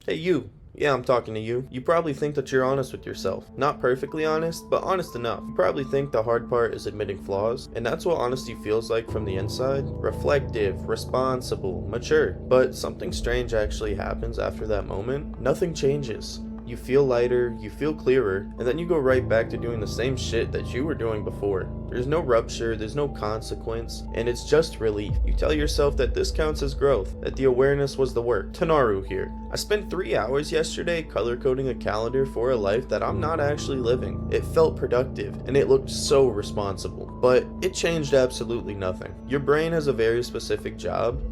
Hey you. Yeah, I'm talking to you. You probably think that you're honest with yourself. Not perfectly honest, but honest enough. You probably think the hard part is admitting flaws, and that's what honesty feels like from the inside. Reflective, responsible, mature. But something strange actually happens after that moment. Nothing changes. You feel lighter, you feel clearer, and then you go right back to doing the same shit that you were doing before. There's no rupture, there's no consequence, and it's just relief. You tell yourself that this counts as growth, that the awareness was the work. Tanaru here. I spent 3 hours yesterday color coding a calendar for a life that I'm not actually living. It felt productive, and it looked so responsible. But it changed absolutely nothing. Your brain has a very specific job.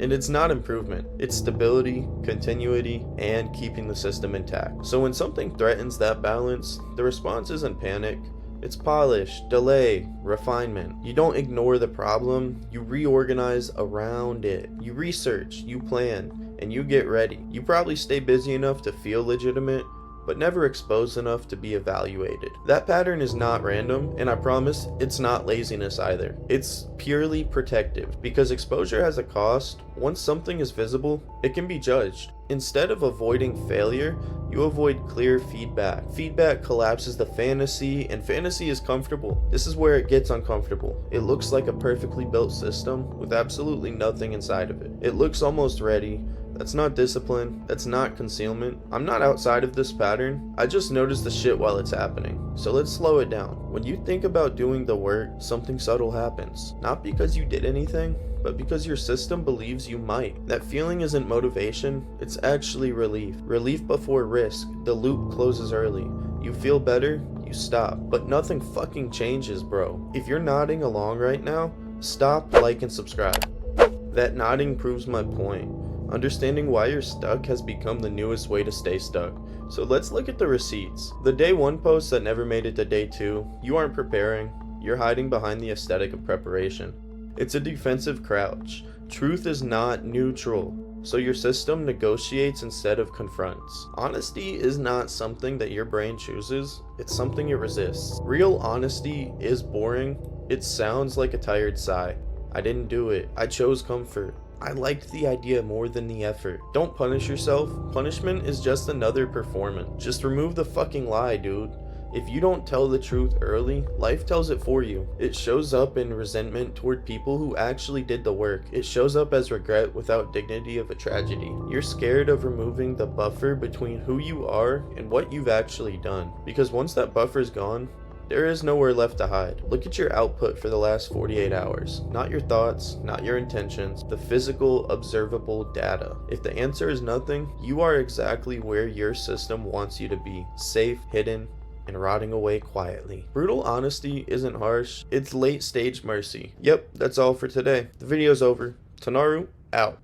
And it's not improvement, it's stability, continuity, and keeping the system intact. So when something threatens that balance, the response isn't panic, it's polish, delay, refinement. You don't ignore the problem, you reorganize around it. You research, you plan, and you get ready. You probably stay busy enough to feel legitimate, but never exposed enough to be evaluated. That pattern is not random, and I promise it's not laziness either. It's purely protective, because exposure has a cost. Once something is visible, it can be judged. Instead of avoiding failure, you avoid clear feedback. Feedback collapses the fantasy, and fantasy is comfortable. This is where it gets uncomfortable. It looks like a perfectly built system with absolutely nothing inside of it. It looks almost ready. That's not discipline, that's not concealment. I'm not outside of this pattern, I just notice the shit while it's happening. So let's slow it down. When you think about doing the work, something subtle happens. Not because you did anything, but because your system believes you might. That feeling isn't motivation, it's actually relief. Relief before risk. The loop closes early. You feel better, you stop. But nothing fucking changes, bro. If you're nodding along right now, stop, like, and subscribe. That nodding proves my point. Understanding why you're stuck has become the newest way to stay stuck. So let's look at the receipts. The day 1 post that never made it to day 2, you aren't preparing, you're hiding behind the aesthetic of preparation. It's a defensive crouch. Truth is not neutral, so your system negotiates instead of confronts. Honesty is not something that your brain chooses, it's something it resists. Real honesty is boring. It sounds like a tired sigh. I didn't do it, I chose comfort. I liked the idea more than the effort. Don't punish yourself. Punishment is just another performance. Just remove the fucking lie, dude. If you don't tell the truth early, life tells it for you. It shows up in resentment toward people who actually did the work. It shows up as regret without dignity of a tragedy. You're scared of removing the buffer between who you are and what you've actually done. Because once that buffer's gone, there is nowhere left to hide. Look at your output for the last 48 hours. Not your thoughts, not your intentions, the physical, observable data. If the answer is nothing, you are exactly where your system wants you to be. Safe, hidden, and rotting away quietly. Brutal honesty isn't harsh, it's late stage mercy. Yep, that's all for today. The video's over. Tanaru, out.